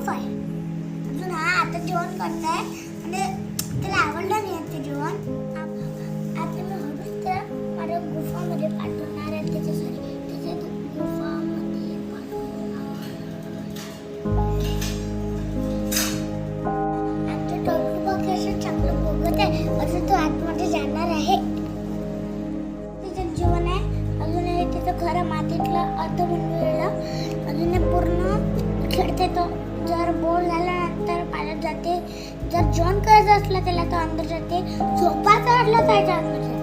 गुफा आहे. अजून हा आता जेवण करताय म्हणजे त्याला आवडलं नाही ते जेवण. आता मी हळूच त्या माझ्या गुफामध्ये पाठवणार आहे त्याच्यासाठी. त्याच्या गुफामध्ये आता टोटू बघ कसं चांगलं बघत आहे. असं तो आतमध्ये जाणार आहे. त्याचं जीवन आहे. अजून त्याचं खरं मातीतलं अर्ध बनवलेलं अजून पूर्ण खेळते तो. जर बोर झाल्यानंतर पाण्यात जाते. जर जेवण करायचं असलं त्याला तो अंदर जाते. झोपायचं असलं त्याच्या अंदर जाते.